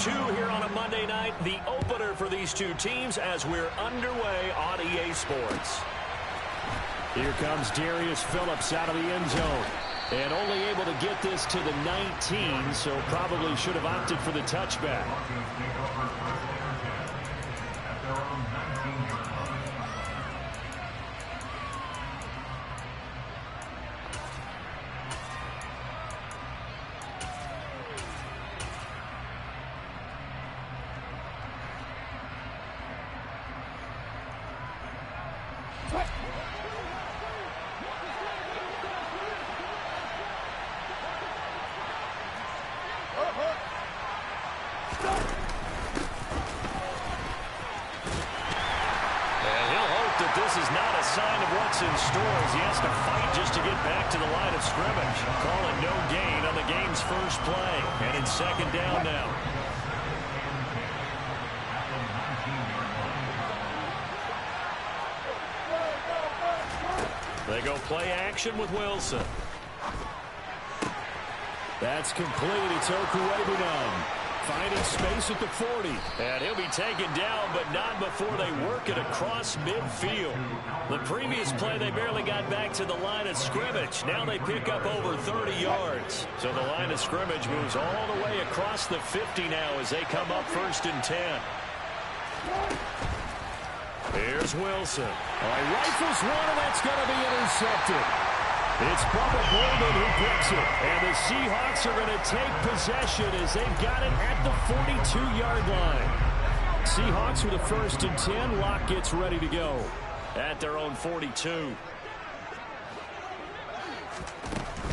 2 here on a Monday night. The opener for these two teams as we're underway on EA Sports. Here comes Darius Phillips out of the end zone. And only able to get this to the 19, so probably should have opted for the touchback. This is not a sign of what's in store as he has to fight just to get back to the line of scrimmage. Calling no gain on the game's first play. And it's second down now. They go play action with Wilson. That's complete. It's Okuwebunom. Finding space at the 40. And he'll be taken down, but not before they work it across midfield. The previous play, they barely got back to the line of scrimmage. Now they pick up over 30 yards. So the line of scrimmage moves all the way across the 50 now as they come up 1st and 10. Here's Wilson. He rifles one, and that's going to be intercepted. It's Bubba Bolden who breaks it. And the Seahawks are going to take possession as they've got it at the 42-yard line. Seahawks with a 1st and 10. Locke gets ready to go. At their own 42.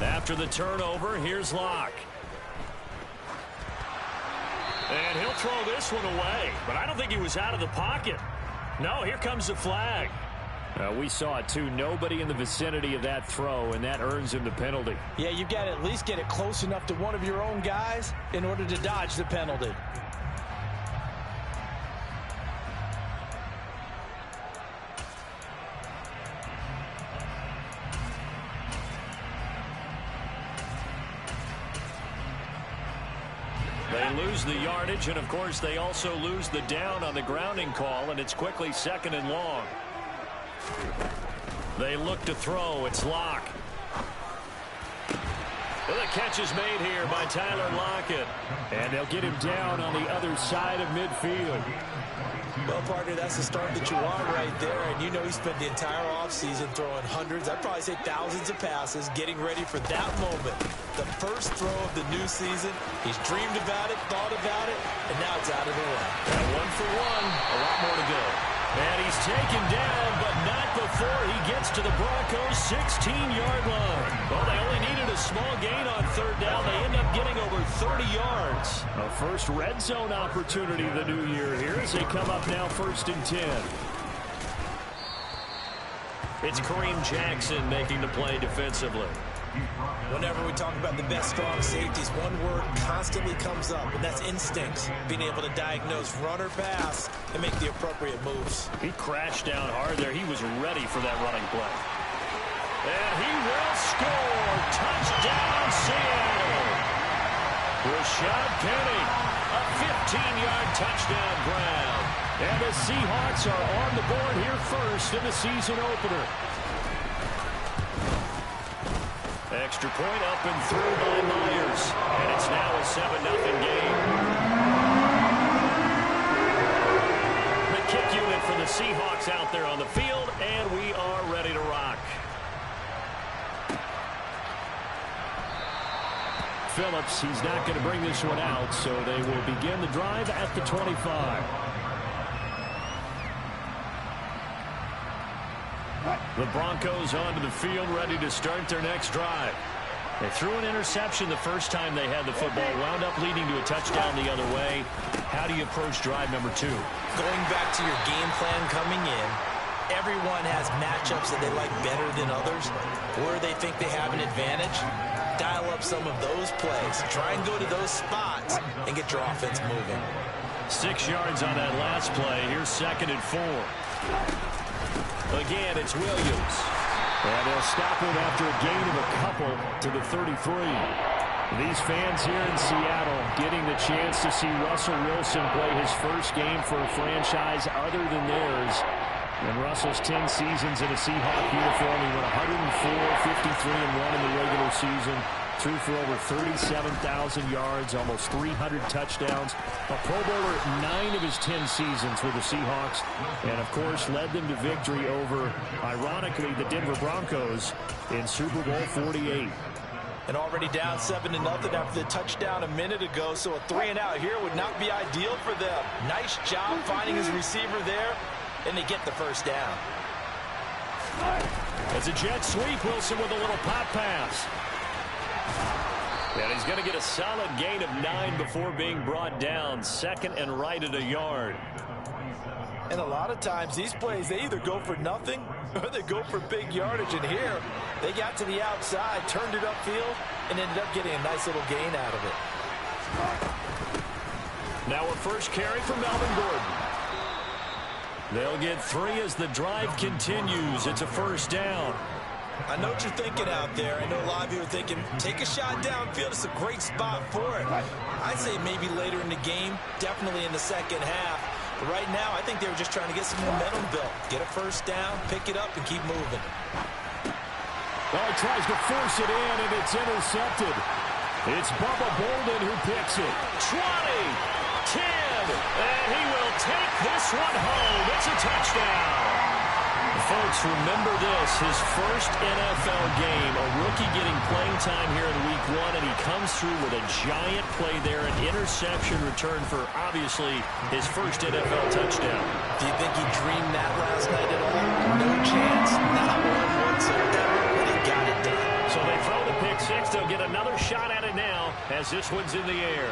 After the turnover, here's Locke. And he'll throw this one away. But I don't think he was out of the pocket. No, here comes the flag. We saw it, too. Nobody in the vicinity of that throw, and that earns him the penalty. Yeah, you've got to at least get it close enough to one of your own guys in order to dodge the penalty. They lose the yardage, and, of course, they also lose the down on the grounding call, and it's quickly 2nd and long. They look to throw. It's Locke. Well, the catch is made here by Tyler Lockett. And they'll get him down on the other side of midfield. Well, partner, that's the start that you want right there. And you know he spent the entire offseason throwing hundreds, I'd probably say thousands of passes, getting ready for that moment. The first throw of the new season. He's dreamed about it, thought about it, and now it's out of the way. And 1 for 1. A lot more to go. And he's taken down, but not before he gets to the Broncos' 16-yard line. Well, they only needed a small gain on 3rd down. They end up getting over 30 yards. A first red zone opportunity the new year here as they come up now 1st and 10. It's Kareem Jackson making the play defensively. Whenever we talk about the best strong safeties, one word constantly comes up, and that's instincts. Being able to diagnose run or pass and make the appropriate moves. He crashed down hard there. He was ready for that running play. And he will score. Touchdown, Seattle. Rashad Penny, a 15-yard touchdown grab. And the Seahawks are on the board here first in the season opener. Extra point up and through by Myers. And it's now a 7-0 game. The kick unit for the Seahawks out there on the field, and we are ready to rock. Phillips, he's not going to bring this one out, so they will begin the drive at the 25. The Broncos onto the field, ready to start their next drive. They threw an interception the first time they had the football, wound up leading to a touchdown the other way. How do you approach drive number 2? Going back to your game plan coming in, everyone has matchups that they like better than others, where they think they have an advantage. Dial up some of those plays. Try and go to those spots and get your offense moving. 6 yards on that last play. Here's 2nd and 4. Again, it's Williams. And they'll stop him after a gain of a couple to the 33. These fans here in Seattle getting the chance to see Russell Wilson play his first game for a franchise other than theirs. In Russell's 10 seasons in a Seahawk uniform, he went 104, 53-1 in the regular season. Threw for over 37,000 yards, almost 300 touchdowns. A Pro Bowler 9 of his 10 seasons with the Seahawks. And, of course, led them to victory over, ironically, the Denver Broncos in Super Bowl 48. And already down 7-0 after the touchdown a minute ago, so a 3-and-out here would not be ideal for them. Nice job finding his receiver there, and they get the first down. As a jet sweep, Wilson with a little pop pass. And he's going to get a solid gain of 9 before being brought down. Second and right at a yard. And a lot of times these plays, they either go for nothing or they go for big yardage. And here, they got to the outside, turned it upfield, and ended up getting a nice little gain out of it. Now a first carry for Melvin Gordon. They'll get 3 as the drive continues. It's a first down. I know what you're thinking out there. I know a lot of you are thinking, take a shot downfield. It's a great spot for it. I'd say maybe later in the game, definitely in the second half. But right now, I think they were just trying to get some momentum built. Get a first down, pick it up, and keep moving. Well, he tries to force it in, and it's intercepted. It's Bubba Bolden who picks it. 20, 10, and he will take this one home. It's a touchdown. Folks, remember this, his first NFL game, a rookie getting playing time here in week 1, and he comes through with a giant play there, an interception return for, obviously, his first NFL touchdown. Do you think he dreamed that last night at all? No chance, not one whatsoever, but he got it done. So they throw the pick 6, they'll get another shot at it now as this one's in the air.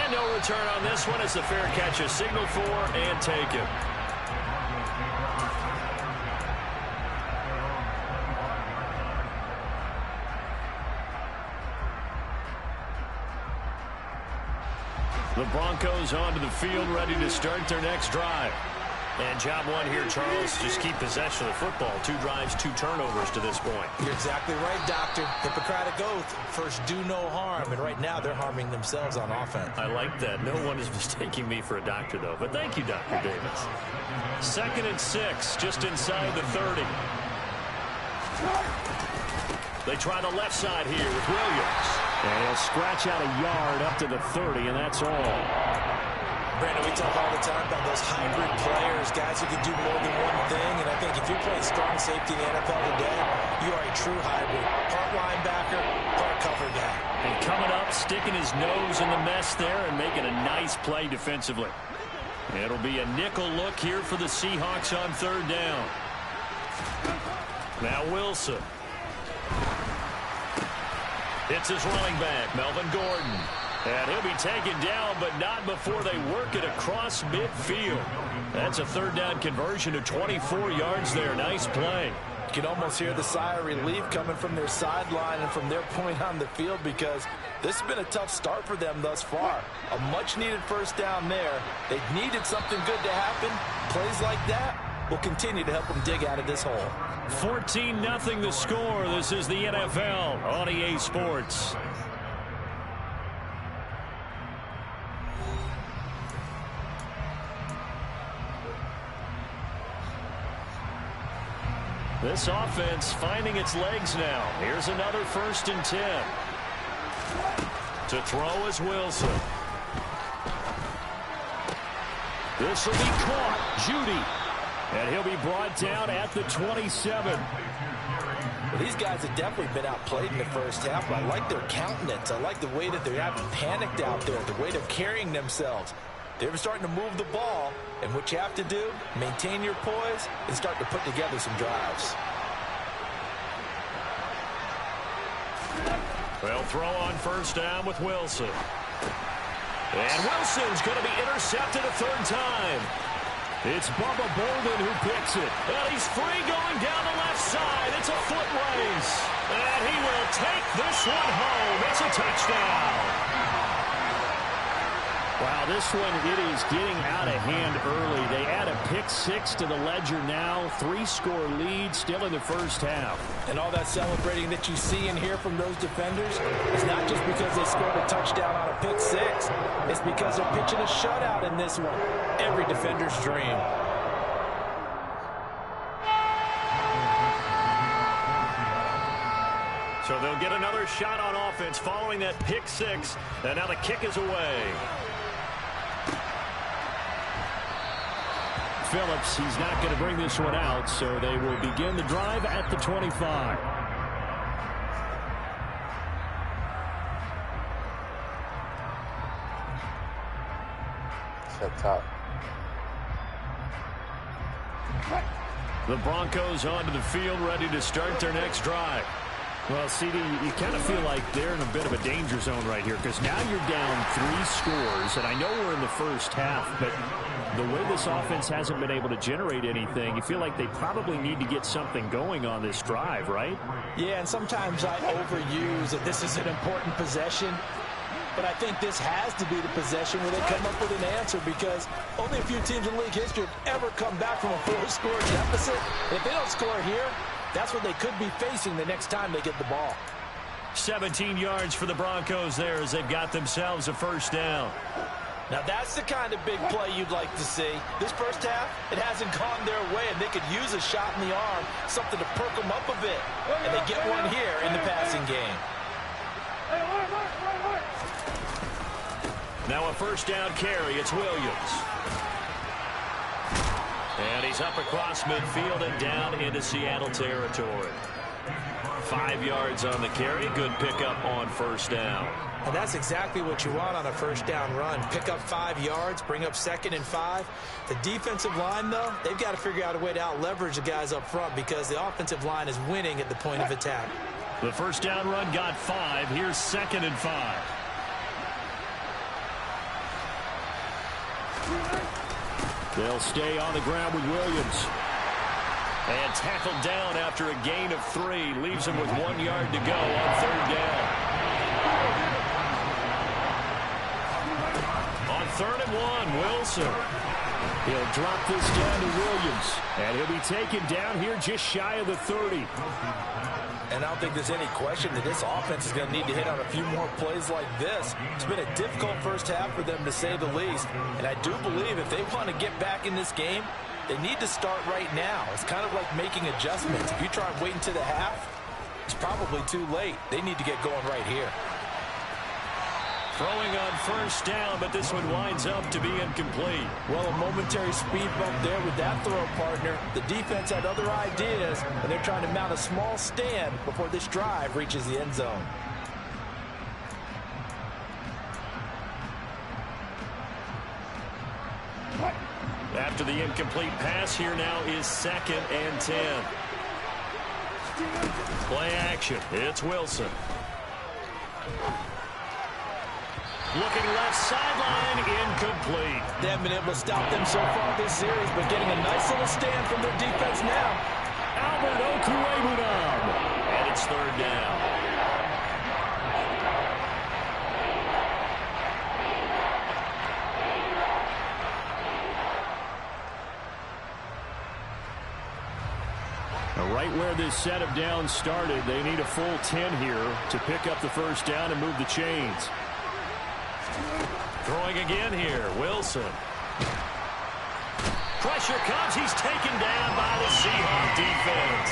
And no return on this one as the fair catch is signaled for and taken. The Broncos onto the field, ready to start their next drive. And job 1 here, Charles, just keep possession of the football. 2 drives, 2 turnovers to this point. You're exactly right, Doctor. Hippocratic oath, first do no harm. And right now they're harming themselves on offense. I like that. No one is mistaking me for a doctor, though. But thank you, Dr. Davis. 2nd and 6, just inside the 30. They try the left side here with Williams. And he'll scratch out a yard up to the 30, and that's all. Brandon, we talk all the time about those hybrid players, guys who can do more than one thing. And I think if you're playing strong safety in the NFL today, you are a true hybrid. Part linebacker, part cover guy. And coming up, sticking his nose in the mess there and making a nice play defensively. It'll be a nickel look here for the Seahawks on 3rd down. Now Wilson. It's his running back, Melvin Gordon. And he'll be taken down, but not before they work it across midfield. That's a 3rd down conversion of 24 yards there. Nice play. You can almost hear the sigh of relief coming from their sideline and from their point on the field, because this has been a tough start for them thus far. A much-needed first down there. They needed something good to happen. Plays like that will continue to help them dig out of this hole. 14-0 the score. This is the NFL on EA Sports. This offense finding its legs now. Here's another 1st and 10. To throw is Wilson. This will be caught. Judy. And he'll be brought down at the 27. Well, these guys have definitely been outplayed in the first half, but I like their countenance. I like the way that they're not panicked out there, the way they're carrying themselves. They're starting to move the ball, and what you have to do, maintain your poise and start to put together some drives. They'll throw on 1st down with Wilson. And Wilson's going to be intercepted a 3rd time. It's Bubba Bolden who picks it. And he's free going down the left side. It's a foot race. And he will take this one home. It's a touchdown. Wow, this one, it is getting out of hand early. They add a pick six to the ledger now. 3-score lead still in the first half. And all that celebrating that you see and hear from those defenders is not just because they scored a touchdown on a pick six. It's because they're pitching a shutout in this one. Every defender's dream. So they'll get another shot on offense following that pick six. And now the kick is away. Phillips, he's not going to bring this one out, so they will begin the drive at the 25. Set top. The Broncos onto the field, ready to start their next drive. Well, CD, you kind of feel like they're in a bit of a danger zone right here because now you're down 3 scores, and I know we're in the first half, but the way this offense hasn't been able to generate anything, you feel like they probably need to get something going on this drive, right? Yeah, and sometimes I overuse that this is an important possession, but I think this has to be the possession where they come up with an answer because only a few teams in league history have ever come back from a 4-score deficit. If they don't score here, that's what they could be facing the next time they get the ball. 17 yards for the Broncos there as they've got themselves a first down. Now that's the kind of big play you'd like to see. This first half, it hasn't gone their way, and they could use a shot in the arm, something to perk them up a bit. And they get one here in the passing game. Now a first down carry. It's Williams. And he's up across midfield and down into Seattle territory. 5 yards on the carry. Good pickup on first down. And that's exactly what you want on a first down run. Pick up 5 yards, bring up 2nd and 5. The defensive line, though, they've got to figure out a way to out-leverage the guys up front because the offensive line is winning at the point of attack. The first down run got 5. Here's 2nd and 5. They'll stay on the ground with Williams. And tackled down after a gain of 3. Leaves him with 1 yard to go on third down. On 3rd and 1, Wilson. He'll drop this down to Williams. And he'll be taken down here just shy of the 30. And I don't think there's any question that this offense is going to need to hit on a few more plays like this. It's been a difficult first half for them, to say the least. And I do believe if they want to get back in this game, they need to start right now. It's kind of like making adjustments. If you try and wait until the half, it's probably too late. They need to get going right here. Throwing on first down, but this one winds up to be incomplete. Well, a momentary speed bump there with that throw, partner. The defense had other ideas, and they're trying to mount a small stand before this drive reaches the end zone. After the incomplete pass, here now is 2nd and 10. Play action. It's Wilson. Looking left sideline, incomplete. They haven't been able to stop them so far this series, but getting a nice little stand from their defense now. Albert Okwuegbunam. And it's 3rd down. Now, right where this set of downs started, they need a full 10 here to pick up the first down and move the chains. Throwing again here, Wilson. Pressure comes. He's taken down by the Seahawks defense.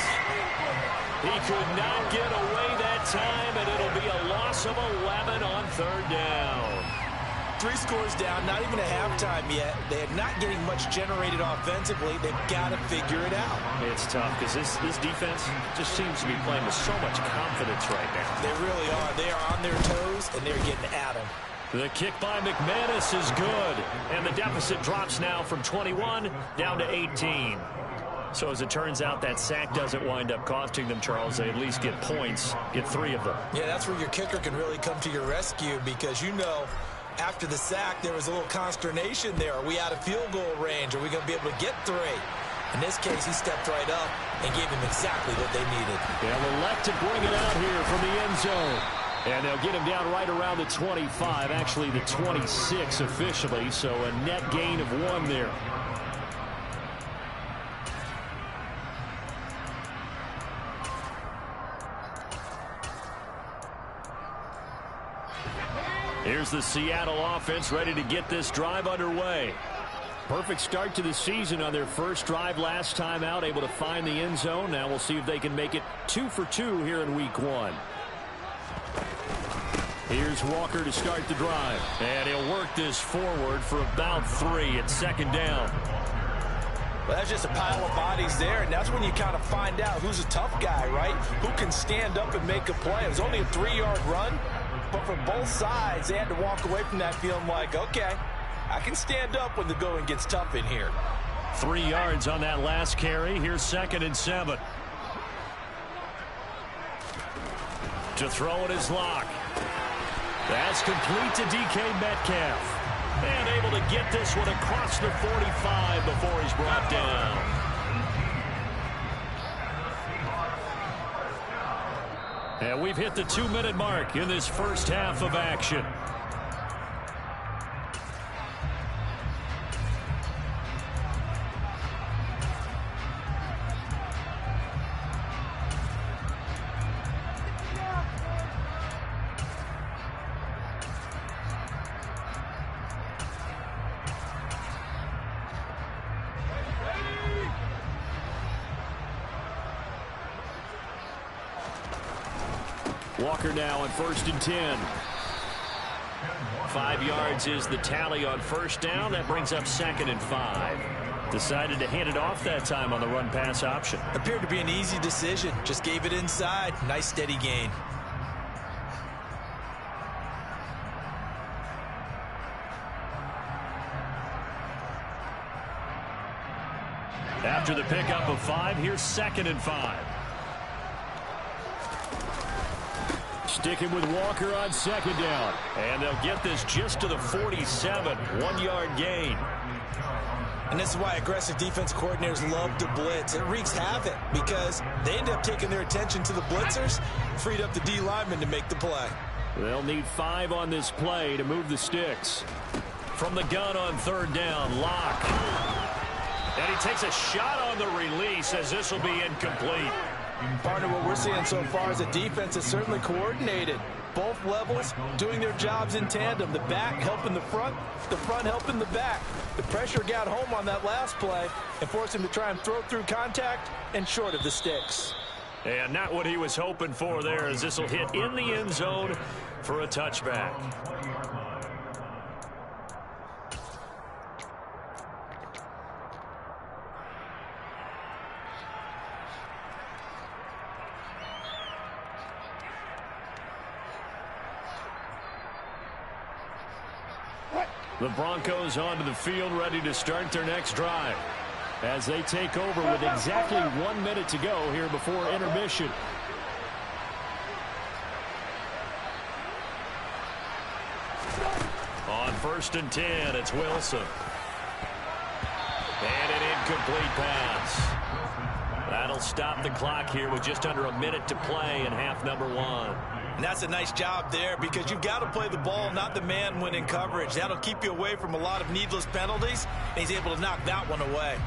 He could not get away that time, and it'll be a loss of 11 on 3rd down. 3 scores down, not even a halftime yet. They are not getting much generated offensively. They've got to figure it out. It's tough because this defense just seems to be playing with so much confidence right now. They really are. They are on their toes, and they're getting at them. The kick by McManus is good, and the deficit drops now from 21 down to 18. So as it turns out, that sack doesn't wind up costing them, Charles. They at least get points, get 3 of them. Yeah, that's where your kicker can really come to your rescue because, you know, after the sack, there was a little consternation there. Are we out of field goal range? Are we going to be able to get 3? In this case, he stepped right up and gave them exactly what they needed. They'll elect to bring it out here from the end zone. And they'll get him down right around the 25, actually the 26 officially, so a net gain of 1 there. Here's the Seattle offense ready to get this drive underway. Perfect start to the season on their first drive last time out, able to find the end zone. Now we'll see if they can make it 2 for 2 here in week 1. Here's Walker to start the drive. And he'll work this forward for about 3 at second down. Well, that's just a pile of bodies there, and that's when you kind of find out who's a tough guy, right? Who can stand up and make a play. It was only a 3-yard run, but for both sides, they had to walk away from that feeling like, okay, I can stand up when the going gets tough in here. 3 yards on that last carry. Here's 2nd and 7. To throw it is Locke. That's complete to DK Metcalf. And able to get this one across the 45 before he's brought down. And we've hit the 2-minute mark in this first half of action. Walker now on 1st and 10. 5 yards is the tally on first down. That brings up 2nd and 5. Decided to hand it off that time on the run-pass option. Appeared to be an easy decision. Just gave it inside. Nice steady gain. After the pickup of 5, here's 2nd and 5. Sticking with Walker on 2nd down. And they'll get this just to the 47. 1-yard gain. And this is why aggressive defense coordinators love to blitz. It wreaks havoc because they end up taking their attention to the blitzers, freed up the D lineman to make the play. They'll need 5 on this play to move the sticks. From the gun on 3rd down, Locke. And he takes a shot on the release as this will be incomplete. Partner, what we're seeing so far is a defense that's certainly coordinated. Both levels doing their jobs in tandem. The back helping the front helping the back. The pressure got home on that last play and forced him to try and throw through contact and short of the sticks. And not what he was hoping for there, as this will hit in the end zone for a touchback. The Broncos onto the field, ready to start their next drive as they take over with exactly 1 minute to go here before intermission. On 1st and 10, it's Wilson. And an incomplete pass. That'll stop the clock here with just under a minute to play in half number 1. And that's a nice job there because you've got to play the ball, not the man when in coverage. That'll keep you away from a lot of needless penalties, and he's able to knock that one away.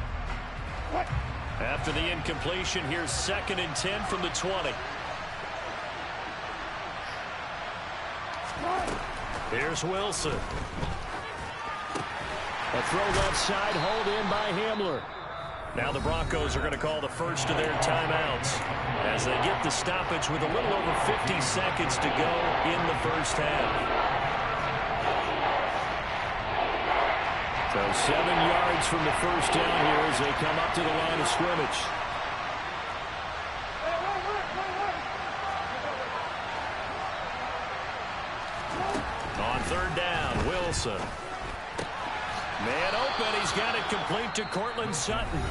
After the incompletion, here's 2nd and 10 from the 20. Here's Wilson. A throw left side, hauled in by Hamler. Now the Broncos are going to call the first of their timeouts as they get the stoppage with a little over 50 seconds to go in the first half. So 7 yards from the first down here as they come up to the line of scrimmage. On 3rd down, Wilson. Man open, he's got it complete to Cortland Sutton.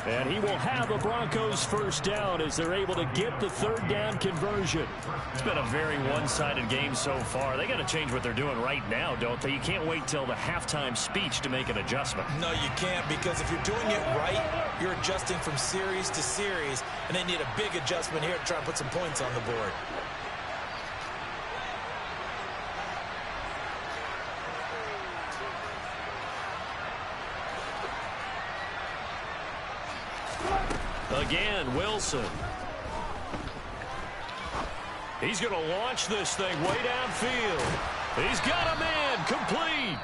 And he will have a Broncos first down as they're able to get the 3rd down conversion. It's been a very one-sided game so far. They got to change what they're doing right now, don't they? You can't wait till the halftime speech to make an adjustment. No, you can't, because if you're doing it right, you're adjusting from series to series, and they need a big adjustment here to try and put some points on the board. Again, Wilson. He's going to launch this thing way downfield. He's got a man complete.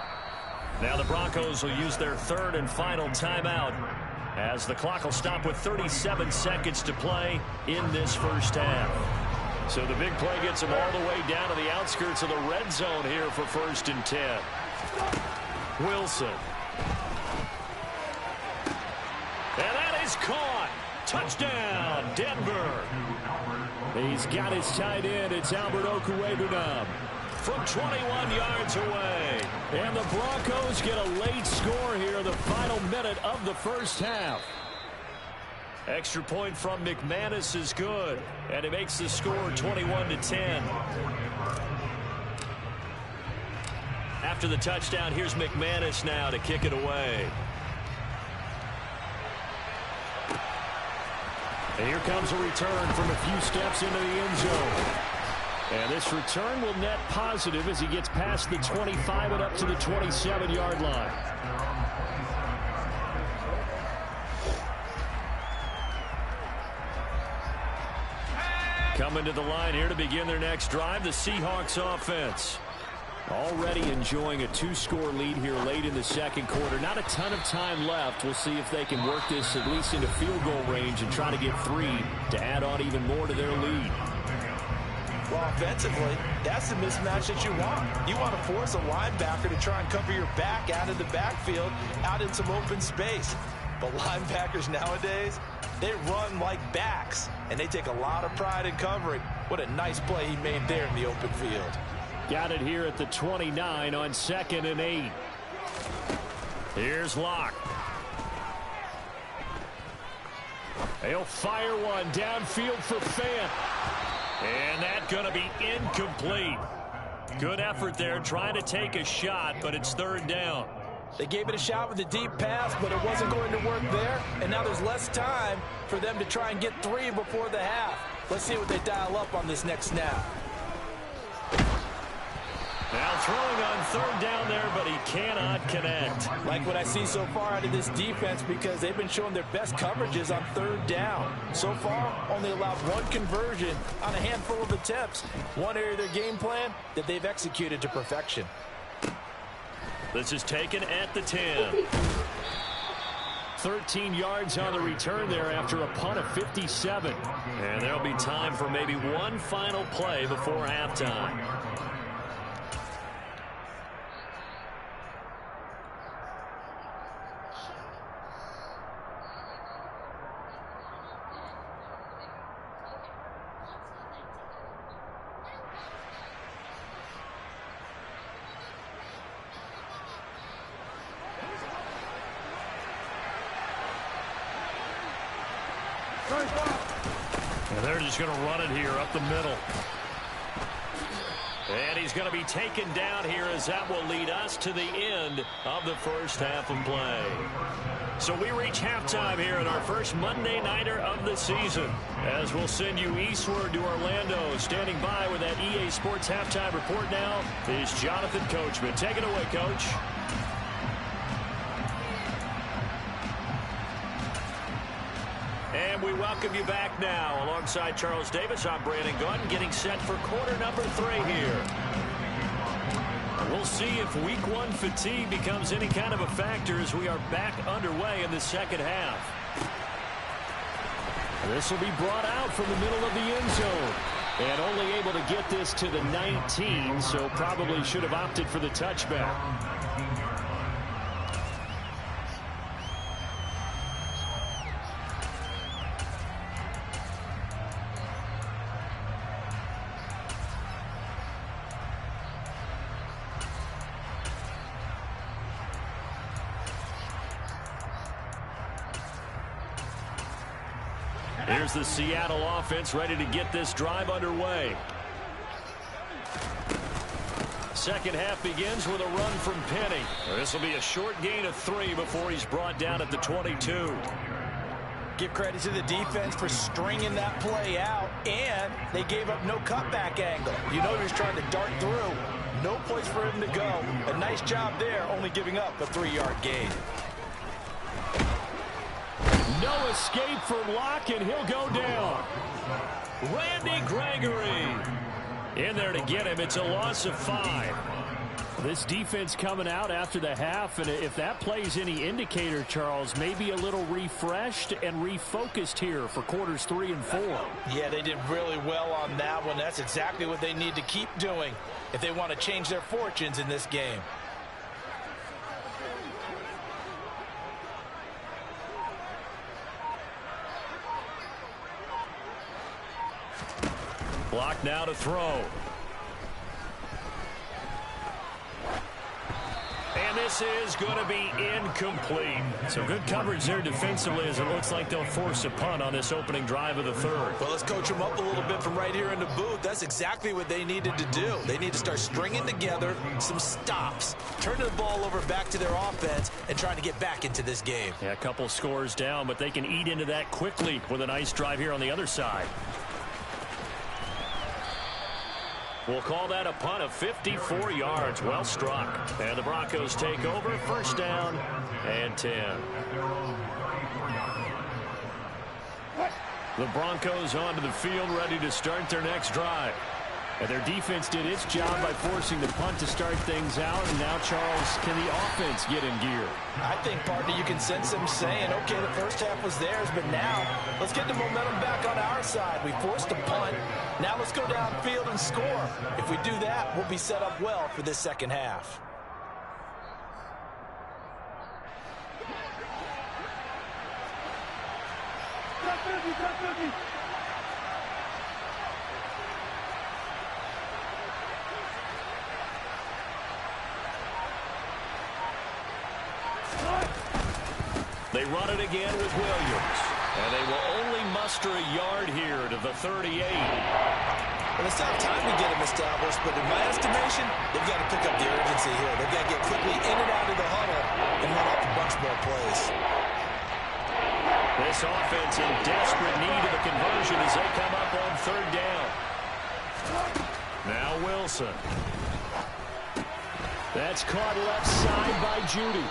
Now the Broncos will use their third and final timeout as the clock will stop with 37 seconds to play in this first half. So the big play gets them all the way down to the outskirts of the red zone here for 1st and 10. Wilson. And that is caught. Touchdown, Denver. He's got his tight end. It's Albert Okwuegbunam from 21 yards away. And the Broncos get a late score here in the final minute of the first half. Extra point from McManus is good, and it makes the score 21-10. After the touchdown, here's McManus now to kick it away. And here comes a return from a few steps into the end zone. And this return will net positive as he gets past the 25 and up to the 27-yard line. Coming to the line here to begin their next drive, the Seahawks offense. Already enjoying a 2-score lead here late in the second quarter. Not a ton of time left. We'll see if they can work this at least into field goal range and try to get 3 to add on even more to their lead. Well, offensively, that's the mismatch that you want. You want to force a linebacker to try and cover your back out of the backfield, out in some open space. But linebackers nowadays, they run like backs, and they take a lot of pride in covering. What a nice play he made there in the open field. Got it here at the 29 on 2nd and 8. Here's Locke. He'll fire one downfield for Fant. And that's going to be incomplete. Good effort there trying to take a shot, but it's 3rd down. They gave it a shot with a deep pass, but it wasn't going to work there. And now there's less time for them to try and get 3 before the half. Let's see what they dial up on this next snap. Now throwing on 3rd down there, but he cannot connect. Like what I see so far out of this defense, because they've been showing their best coverages on 3rd down. So far, only allowed 1 conversion on a handful of attempts. One area of their game plan that they've executed to perfection. This is taken at the 10. 13 yards on the return there after a punt of 57. And there'll be time for maybe one final play before halftime. And they're just going to run it here up the middle. And he's going to be taken down here as that will lead us to the end of the first half of play. So we reach halftime here in our first Monday Nighter of the season. As we'll send you eastward to Orlando. Standing by with that EA Sports halftime report now is Jonathan Coachman. Take it away, Coach. And we welcome you back now. Alongside Charles Davis, I'm Brandon Gunn, getting set for quarter number 3 here. We'll see if week 1 fatigue becomes any kind of a factor as we are back underway in the second half. This will be brought out from the middle of the end zone. And only able to get this to the 19, so probably should have opted for the touchback. Here's the Seattle offense ready to get this drive underway. Second half begins with a run from Penny. This will be a short gain of 3 before he's brought down at the 22. Give credit to the defense for stringing that play out, and they gave up no cutback angle. You know he was trying to dart through. No place for him to go. A nice job there, only giving up a 3-yard gain. No escape from Locke, and he'll go down. Randy Gregory in there to get him. It's a loss of 5. This defense coming out after the half, and if that plays any indicator, Charles, maybe a little refreshed and refocused here for quarters 3 and 4. Yeah, they did really well on that one. That's exactly what they need to keep doing if they want to change their fortunes in this game. Block now to throw. And this is going to be incomplete. So good coverage there defensively as it looks like they'll force a punt on this opening drive of the 3rd. Well, let's coach them up a little bit from right here in the booth. That's exactly what they needed to do. They need to start stringing together some stops, turning the ball over back to their offense, and trying to get back into this game. Yeah, a couple scores down, but they can eat into that quickly with a nice drive here on the other side. We'll call that a punt of 54 yards. Well struck. And the Broncos take over. 1st down and 10. The Broncos onto the field, ready to start their next drive. And their defense did its job by forcing the punt to start things out. And now, Charles, can the offense get in gear? I think, partner, you can sense them saying, okay, the first half was theirs, but now let's get the momentum back on our side. We forced a punt. Now let's go downfield and score. If we do that, we'll be set up well for this second half. They run it again with Williams. And they will only muster a yard here to the 38. Well, it's not time to get them established, but in my estimation, they've got to pick up the urgency here. They've got to get quickly in and out of the huddle and run off a bunch more plays. This offense in desperate need of a conversion as they come up on 3rd down. Now Wilson. That's caught left side by Judy.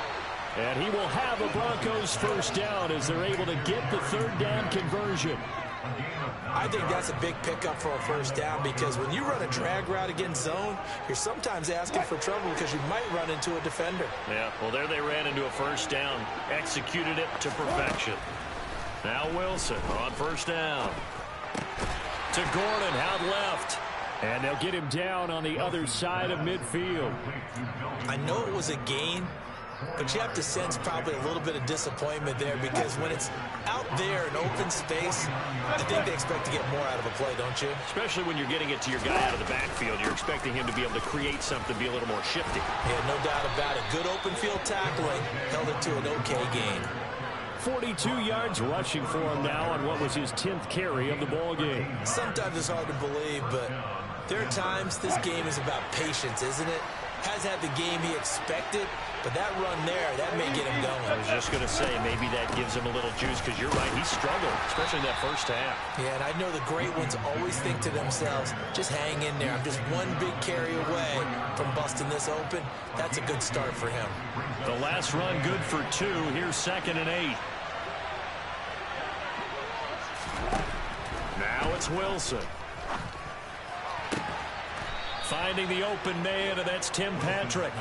And he will have a Broncos 1st down as they're able to get the 3rd down conversion. I think that's a big pickup for a 1st down because when you run a drag route against zone, you're sometimes asking for trouble because you might run into a defender. Yeah, well, there they ran into a 1st down. Executed it to perfection. Now Wilson on 1st down. To Gordon, out left. And they'll get him down on the other side of midfield. I know it was a gain, but you have to sense probably a little bit of disappointment there because when it's out there in open space, I think they expect to get more out of a play, don't you? Especially when you're getting it to your guy out of the backfield. You're expecting him to be able to create something, be a little more shifty. Yeah, no doubt about it. Good open field tackling held it to an okay gain. 42 yards rushing for him now on what was his 10th carry of the ball game. Sometimes it's hard to believe, but there are times this game is about patience, isn't it? Has had the game he expected, but that run there, that may get him going. I was just going to say, maybe that gives him a little juice because you're right, he struggled, especially in that 1st half. Yeah, and I know the great ones always think to themselves, just hang in there. I'm just one big carry away from busting this open. That's a good start for him. The last run good for 2. Here's 2nd and 8. Now it's Wilson. Finding the open man, and that's Tim Patrick.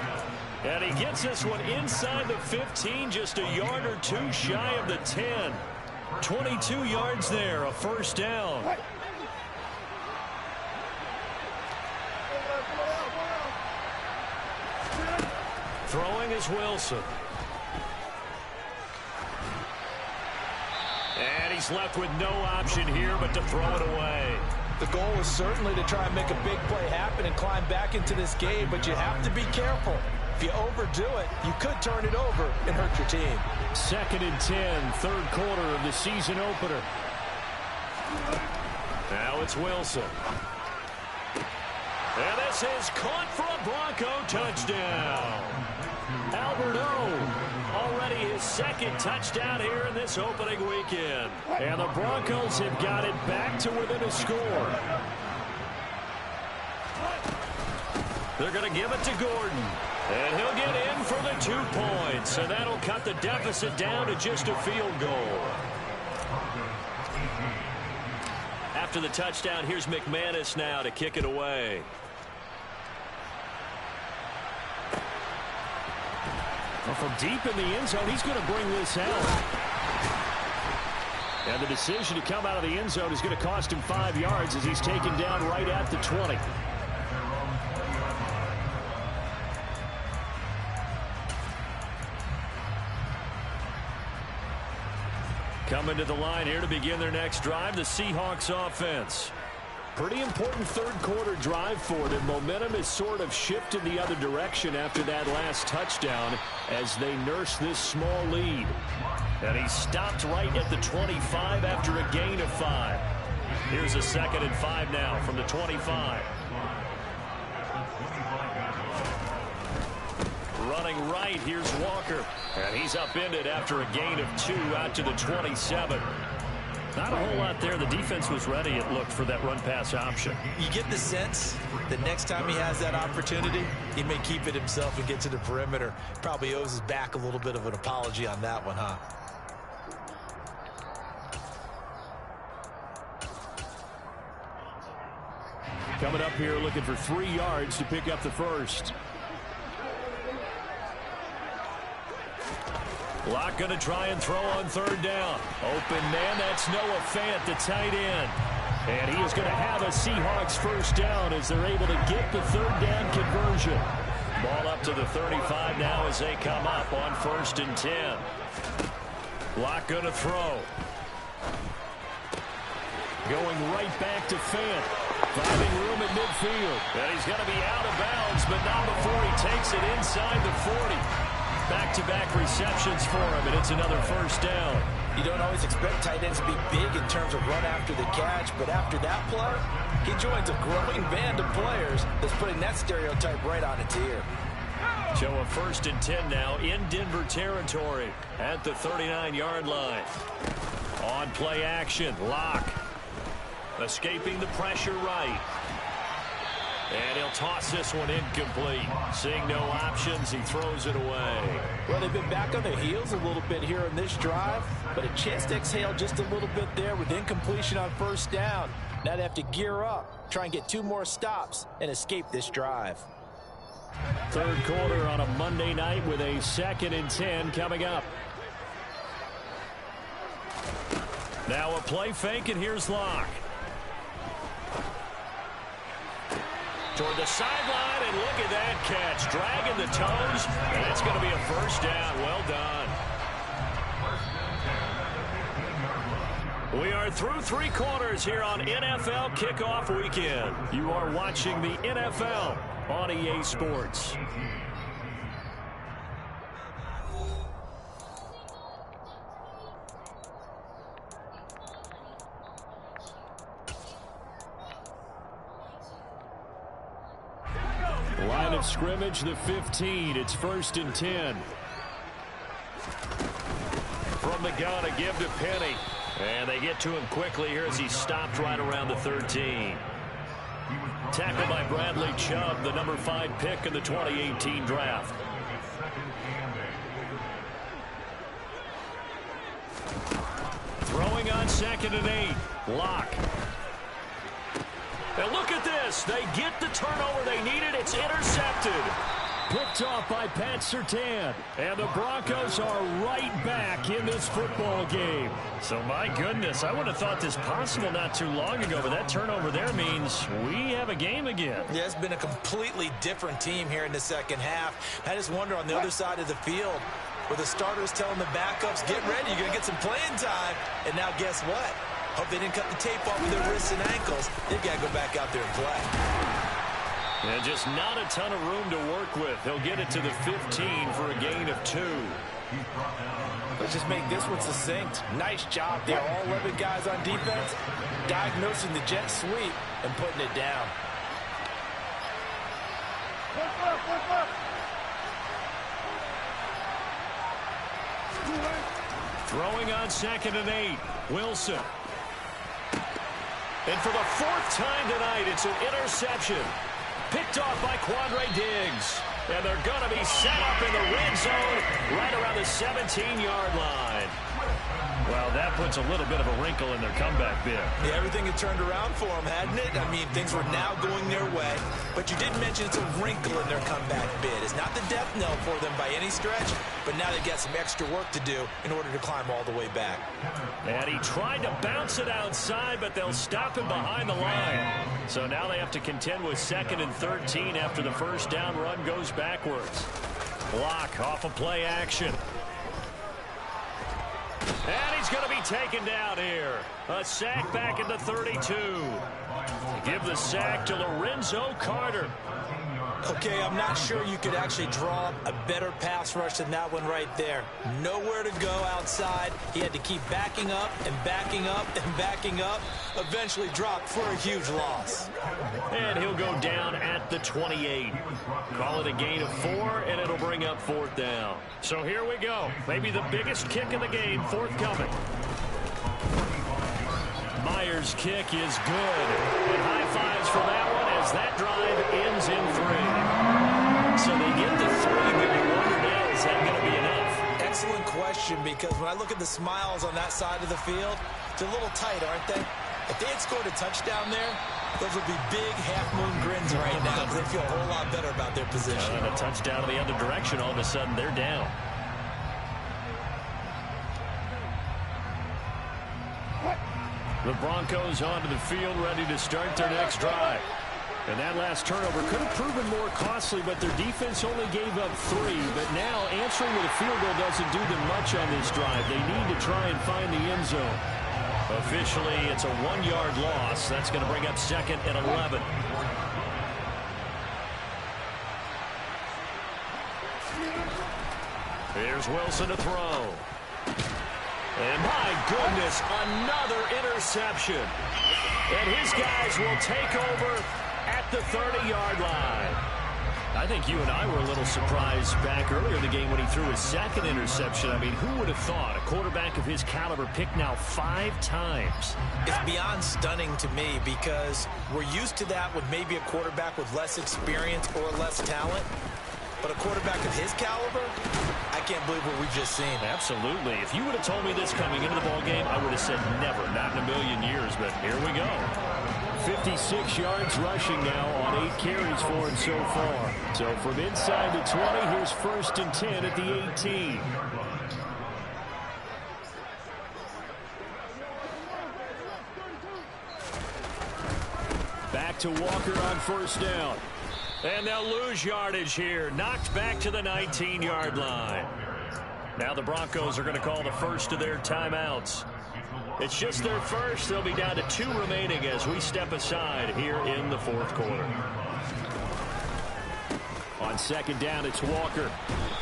And he gets this one inside the 15, just a yard or 2 shy of the 10. 22 yards there, a 1st down. Throwing is Wilson. And he's left with no option here but to throw it away. The goal is certainly to try and make a big play happen and climb back into this game, but you have to be careful. If you overdo it, you could turn it over and hurt your team. 2nd and 10, 3rd quarter of the season opener. Now it's Wilson. And this is caught for a Bronco touchdown. Albert O, already his 2nd touchdown here in this opening weekend. And the Broncos have got it back to within a score. They're going to give it to Gordon. And he'll get in for the 2 points, and that'll cut the deficit down to just a field goal. After the touchdown, here's McManus now to kick it away. Well, from deep in the end zone, he's going to bring this out. And the decision to come out of the end zone is going to cost him 5 yards as he's taken down right at the 20. Coming to the line here to begin their next drive, the Seahawks offense. Pretty important third-quarter drive for them. Momentum has sort of shifted the other direction after that last touchdown as they nurse this small lead. And he stopped right at the 25 after a gain of 5. Here's a 2nd and 5 now from the 25. Running right, here's Walker. And he's upended after a gain of 2 out to the 27. Not a whole lot there. The defense was ready, it looked, for that run-pass option. You get the sense that next time he has that opportunity, he may keep it himself and get to the perimeter. Probably owes his back a little bit of an apology on that one, huh? Coming up here looking for 3 yards to pick up the first. Locke going to try and throw on 3rd down. Open man, that's Noah Fant, the tight end. And he is going to have a Seahawks first down as they're able to get the 3rd down conversion. Ball up to the 35 now as they come up on 1st and 10. Locke going to throw. Going right back to Fant. Finding room at midfield. And he's going to be out of bounds, but not before he takes it inside the 40. Back-to-back receptions for him, and it's another first down. You don't always expect tight ends to be big in terms of run after the catch, but after that play, he joins a growing band of players that's putting that stereotype right on its ear. So a 1st and 10 now in Denver territory at the 39-yard line. On play action, Locke. Escaping the pressure right. And he'll toss this one incomplete. Seeing no options, he throws it away. Well, they've been back on their heels a little bit here in this drive, but a chance to exhale just a little bit there with incompletion on 1st down. Now they have to gear up, try and get 2 more stops, and escape this drive. 3rd quarter on a Monday night with a 2nd and 10 coming up. Now a play fake, and here's Locke. Toward the sideline, and look at that catch. Dragging the toes, and it's going to be a first down. Well done. We are through 3 quarters here on NFL Kickoff Weekend. You are watching the NFL on EA Sports. Line of scrimmage, the 15. It's 1st and 10. From the gun, a give to Penny. And they get to him quickly here as he stopped right around the 13. Tackled by Bradley Chubb, the number 5 pick in the 2018 draft. Throwing on 2nd and 8. Locke. And look at this. They get the turnover they needed. It's intercepted. Picked off by Pat Surtain. And the Broncos are right back in this football game. So, my goodness, I would have thought this possible not too long ago, but that turnover there means we have a game again. Yeah, it's been a completely different team here in the 2nd half. I just wonder on the other side of the field, where the starters telling the backups, get ready, you're going to get some playing time. And now guess what? Hope they didn't cut the tape off with their wrists and ankles. They've got to go back out there and play. And just not a ton of room to work with. He'll get it to the 15 for a gain of 2. Let's just make this one succinct. Nice job there. All 11 guys on defense, diagnosing the jet sweep and putting it down. Throwing on 2nd and 8. Wilson. And for the 4th time tonight, it's an interception. Picked off by Quandre Diggs. And they're going to be set up in the red zone right around the 17-yard line. Well, that puts a little bit of a wrinkle in their comeback bid. Yeah, everything had turned around for them, hadn't it? I mean, things were now going their way. But you did mention it's a wrinkle in their comeback bid. It's not the death knell for them by any stretch, but now they've got some extra work to do in order to climb all the way back. And he tried to bounce it outside, but they'll stop him behind the line. So now they have to contend with 2nd and 13 after the first down run goes backwards. Block off of play action. And he's going to be taken down here. A sack back at the 32. Give the sack to Lorenzo Carter. Okay, I'm not sure you could actually draw a better pass rush than that one right there. Nowhere to go outside. He had to keep backing up and backing up and backing up. Eventually dropped for a huge loss. And he'll go down at the 28. Call it a gain of 4, and it'll bring up 4th down. So here we go. Maybe the biggest kick of the game, forthcoming. Myers' kick is good. And high fives for that one as that drive ends in 3. So they get to 3, but you wonder now, is that going to be enough? Excellent question, because when I look at the smiles on that side of the field, they're a little tight, aren't they? If they had scored a touchdown there, those would be big half-moon grins right now because they feel a whole lot better about their position. And a touchdown in the other direction, all of a sudden they're down. The Broncos onto the field, ready to start their next drive. And that last turnover could have proven more costly, but their defense only gave up 3. But now answering with a field goal doesn't do them much on this drive. They need to try and find the end zone. Officially, it's a 1-yard loss. That's going to bring up 2nd and 11. Here's Wilson to throw. And my goodness, another interception. And his guys will take over at the 30-yard line. I think you and I were a little surprised back earlier in the game when he threw his 2nd interception. I mean, who would have thought a quarterback of his caliber picked now 5 times? It's beyond stunning to me because we're used to that with maybe a quarterback with less experience or less talent. But a quarterback of his caliber, I can't believe what we've just seen. Absolutely. If you would have told me this coming into the ballgame, I would have said never, not in a million years. But here we go. 56 yards rushing now on 8 carries for him so far. So from inside the 20, here's 1st and 10 at the 18. Back to Walker on 1st down. And they'll lose yardage here. Knocked back to the 19-yard line. Now the Broncos are going to call the first of their timeouts. It's just their first. They'll be down to 2 remaining as we step aside here in the 4th quarter. On 2nd down, it's Walker.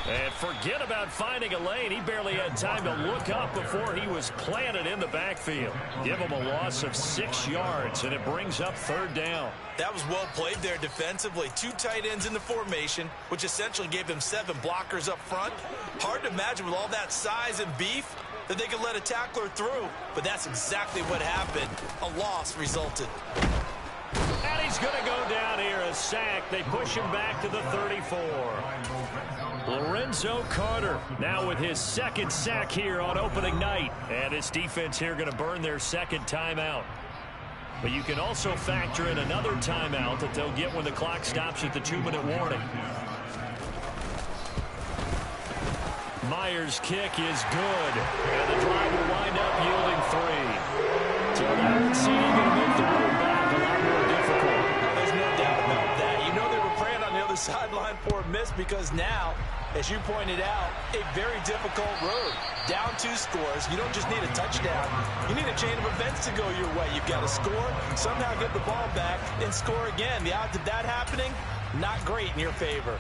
And forget about finding a lane. He barely had time to look up before he was planted in the backfield. Give him a loss of 6 yards, and it brings up 3rd down. That was well played there defensively. 2 tight ends in the formation, which essentially gave them 7 blockers up front. Hard to imagine with all that size and beef that they could let a tackler through, but that's exactly what happened. A loss resulted. And he's going to go down here, a sack. They push him back to the 34. Lorenzo Carter now with his 2nd sack here on opening night. And his defense here going to burn their 2nd timeout. But you can also factor in another timeout that they'll get when the clock stops at the 2-minute warning. Myers' kick is good. And the drive will wind up yielding 3. So that would seem going to make the road back a lot more difficult. There's no doubt about that. You know they were praying on the other sideline for a miss because now, as you pointed out, a very difficult road. Down 2 scores. You don't just need a touchdown. You need a chain of events to go your way. You've got to score, somehow get the ball back, and score again. The odds of that happening, not great in your favor.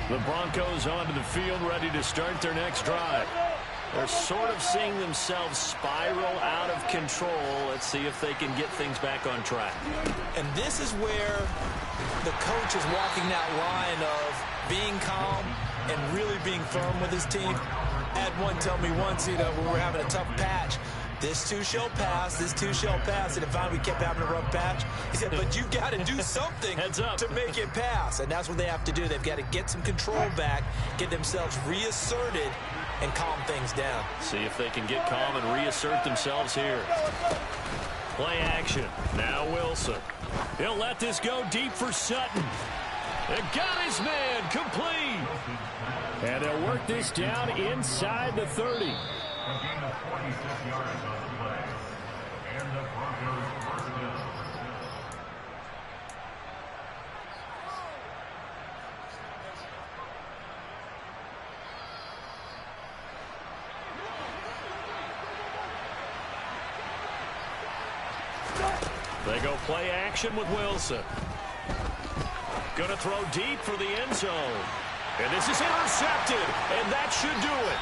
The Broncos onto the field, ready to start their next drive. They're sort of seeing themselves spiral out of control. Let's see if they can get things back on track. And this is where the coach is walking that line of being calm and really being firm with his team. I had one tell me once, when we're having a tough patch, this too shall pass, this too shall pass. And if we kept having a rough patch, he said, but you've got to do something to make it pass. And that's what they have to do. They've got to get some control back, get themselves reasserted, and calm things down. See if they can get calm and reassert themselves here. Play action. Now Wilson. He'll let this go deep for Sutton. They got his man complete. And they'll work this down inside the 30. They go play action with Wilson. Going to throw deep for the end zone. And this is intercepted, and that should do it.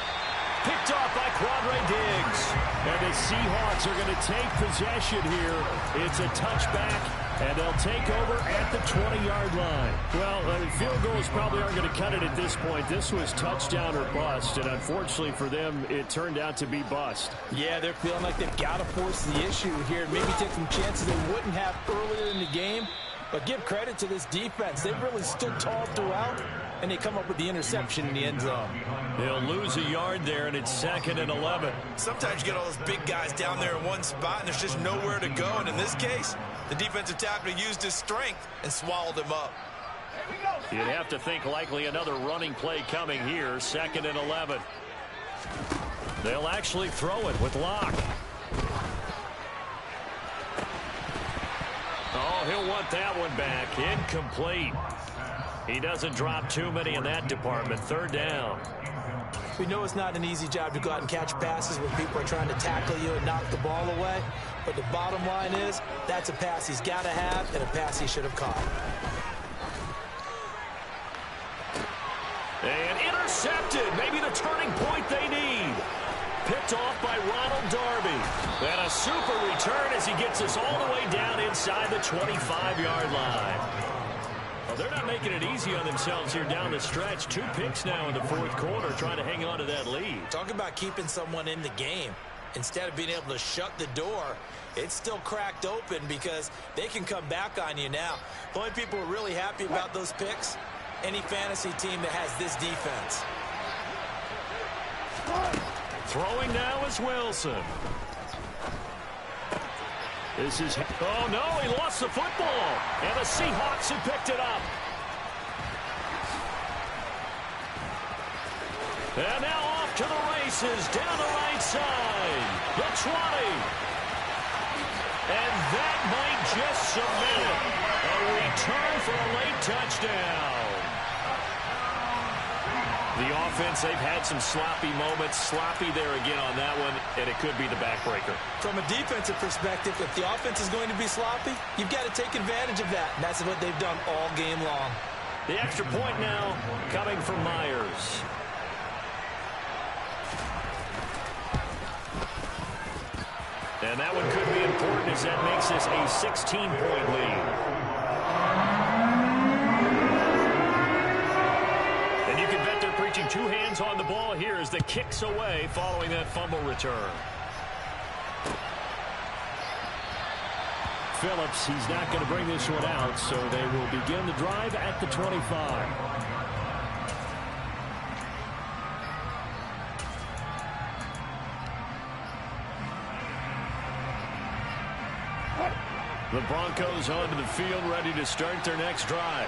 Picked off by Quadre Diggs. And the Seahawks are going to take possession here. It's a touchback, and they'll take over at the 20-yard line. Well, field goals probably aren't going to cut it at this point. This was touchdown or bust, and unfortunately for them, it turned out to be bust. Yeah, they're feeling like they've got to force the issue here and maybe take some chances they wouldn't have earlier in the game. But give credit to this defense. They've really stood tall throughout, and they come up with the interception in the end zone. They'll lose a yard there, and it's 2nd and 11. Sometimes you get all those big guys down there in one spot, and there's just nowhere to go. And in this case, the defensive tackle used his strength and swallowed him up. You'd have to think likely another running play coming here, 2nd and 11. They'll actually throw it with Locke. Oh, he'll want that one back. Incomplete. He doesn't drop too many in that department. 3rd down. We know it's not an easy job to go out and catch passes when people are trying to tackle you and knock the ball away. But the bottom line is, that's a pass he's got to have and a pass he should have caught. And intercepted. Maybe the turning point they need. Picked off by Ronald Darby. And a super return as he gets us all the way down inside the 25-yard line. Well, they're not making it easy on themselves here down the stretch. 2 picks now in the 4th quarter trying to hang on to that lead. Talk about keeping someone in the game. Instead of being able to shut the door, it's still cracked open because they can come back on you now. The only people who are really happy about those picks, any fantasy team that has this defense. Throwing now is Wilson. This is, oh no, he lost the football. And the Seahawks have picked it up. And now off to the races, down the right side. The 20. And that might just cement it. A return for a late touchdown. The offense, they've had some sloppy moments. Sloppy there again on that one, and it could be the backbreaker. From a defensive perspective, if the offense is going to be sloppy, you've got to take advantage of that. And that's what they've done all game long. The extra point now coming from Myers. And that one could be important as that makes this a 16-point lead. And you can bet they're preaching 2 hands on the ball here as the kick's away following that fumble return. Phillips, he's not going to bring this one out, so they will begin the drive at the 25. The Broncos onto the field ready to start their next drive.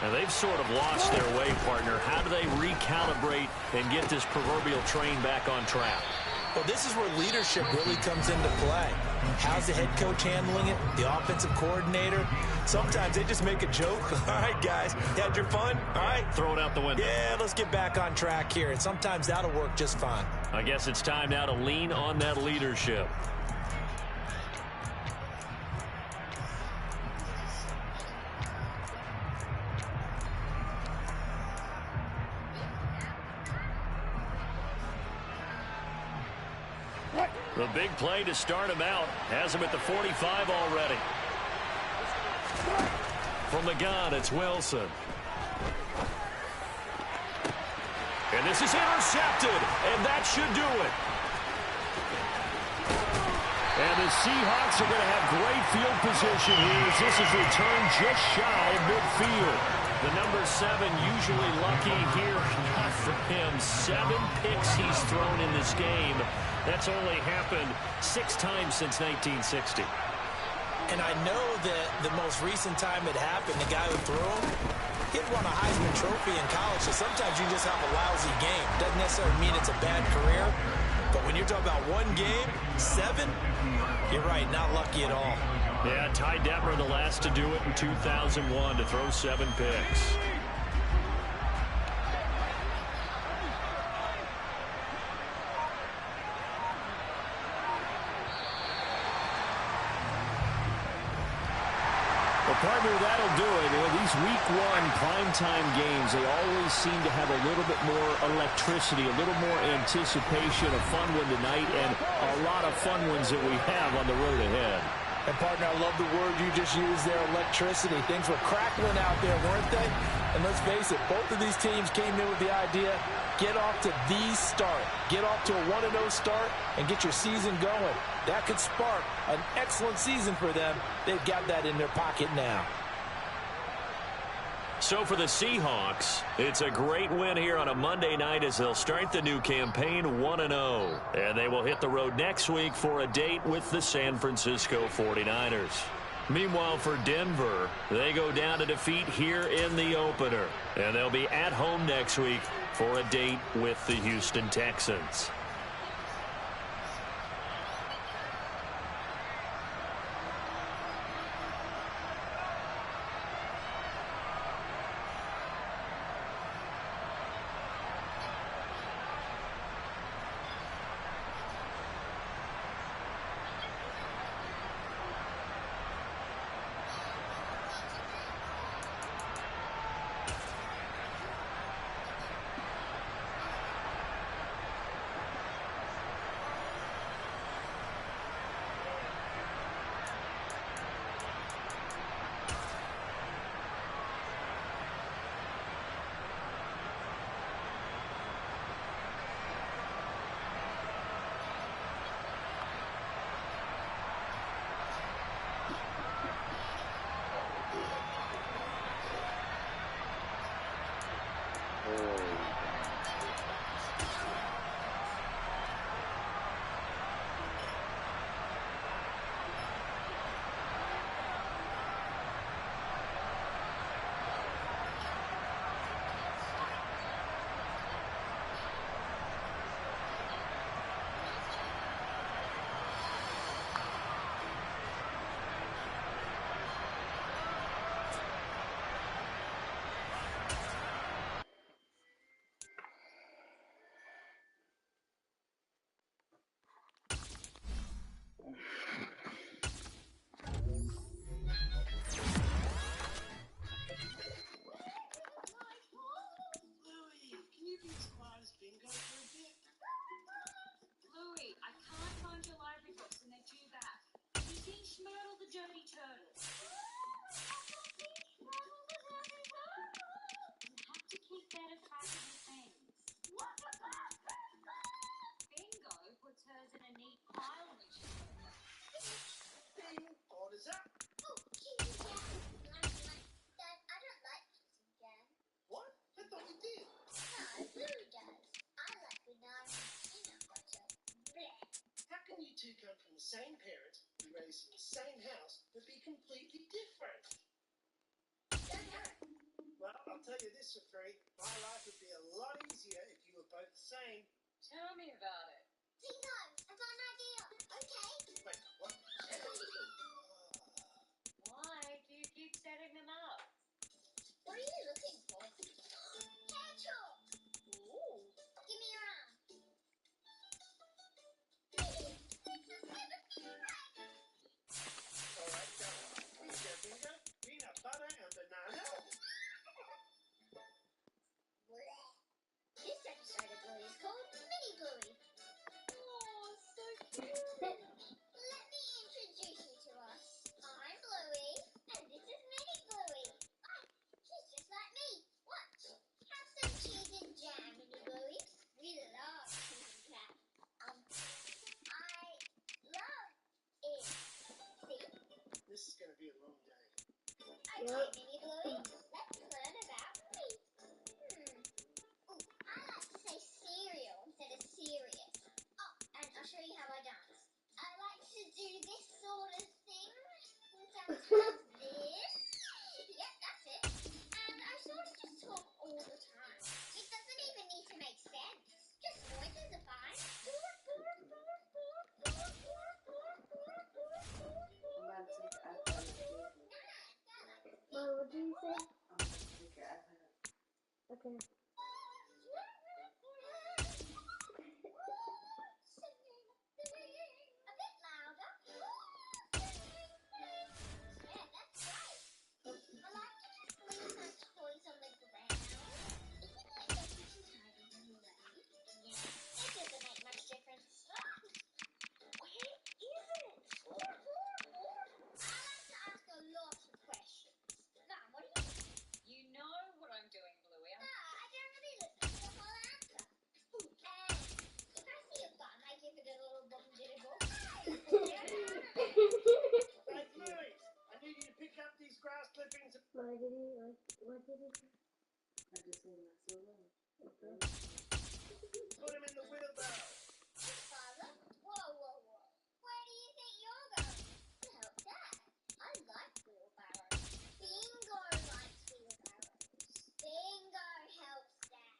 Now they've sort of lost their way, partner. How do they recalibrate and get this proverbial train back on track? Well, this is where leadership really comes into play. How's the head coach handling it? The offensive coordinator? Sometimes they just make a joke. All right, guys, you had your fun? All right. Throw it out the window. Yeah, let's get back on track here. And sometimes that'll work just fine. I guess it's time now to lean on that leadership. The big play to start him out. Has him at the 45 already. From the gun, it's Wilson. And this is intercepted, and that should do it. And the Seahawks are going to have great field position here as this is returned just shy of midfield. The number 7 usually lucky here. Not for him. 7 picks he's thrown in this game. That's only happened 6 times since 1960. And I know that the most recent time it happened, the guy who threw him, he won a Heisman Trophy in college, so sometimes you just have a lousy game. Doesn't necessarily mean it's a bad career, but when you're talking about one game, 7, you're right, not lucky at all. Yeah, Ty Detmer, the last to do it in 2001, to throw 7 picks. Partner, that'll do it. You know, these week 1 primetime games, they always seem to have a little bit more electricity, a little more anticipation. A fun one tonight, and a lot of fun ones that we have on the road ahead. And, partner, I love the word you just used there, electricity. Things were crackling out there, weren't they? And let's face it, both of these teams came in with the idea, get off to the start. Get off to a 1-0 start and get your season going. That could spark an excellent season for them. They've got that in their pocket now. So for the Seahawks, it's a great win here on a Monday night as they'll start the new campaign 1-0. And they will hit the road next week for a date with the San Francisco 49ers. Meanwhile, for Denver, they go down to defeat here in the opener. And they'll be at home next week for a date with the Houston Texans. Dirty turtles. You have to keep better track of the things. Bingo puts hers in a neat pile when she Bing, orders up. Oh, kissing Dad. Dad, I don't like kissing Dad. What? I thought you did. No, Bluey does. I like banana and peanut butter. Blech. How can you two come from the same parents, be raised in the same house, but be completely different? Well, I'll tell you this for free. My life would be a lot easier if you were both the same. Tell me about it. Bingo, I got an idea. Okay. Wait, what? Why do you keep setting them up? What are you looking for? Ketchup. Ooh. Give me your arm. All right, go. Bingo, peanut butter and banana. This episode of Bluey is called Mini Bluey. Oh, so cute. What do you say? Okay. A bit louder. Yeah, that's right. I like to just leave my toys on the ground. If you like that kitchen tidy when you're ready. Yeah, it doesn't make much difference. Where is it? I like to ask a lot of questions. Mum, what do you think? You know what I'm doing, Bluey. No, I don't really listen to the whole answer. And if I see a bum, I give it a little bum jiggle. Hey, Louis, I need you to pick up these grass clippings. What did he say? Put them in the wheelbarrow. Father? Whoa. Where do you think you're going? To help Dad. I like wheelbarrows. Bingo likes wheelbarrows. Bingo helps Dad.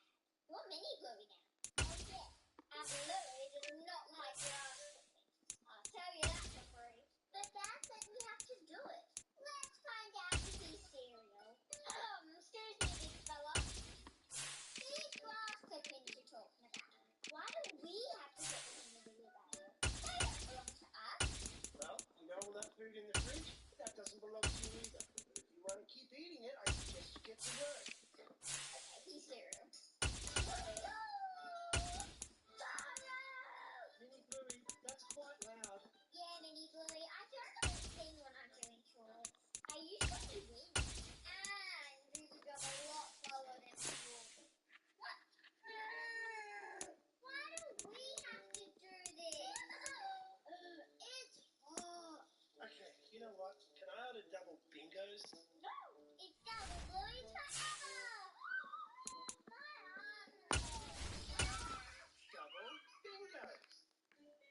You're mini Bluey now. Oh, yeah. And Louie does not like grass clippings. I'll tell you that for free. But Dad said we have to do it. Let's find out if he's cereal. Excuse me, big fella. These grass clippings you're talking about. Why do we have to put them in the wheelbarrow? They don't belong to us. Well, you know all that food in the fridge? That doesn't belong to you either. But if you want to keep eating it, I suggest you get to work. Okay, he's cereal. Father! Mini Bluey, that's quite loud. Yeah, Mini Bluey, I don't always sing when I'm doing chores. I usually win. And we would go a lot slower than usual. What? Why do we have to do this? It's fun. Okay, you know what? Can I order double bingos?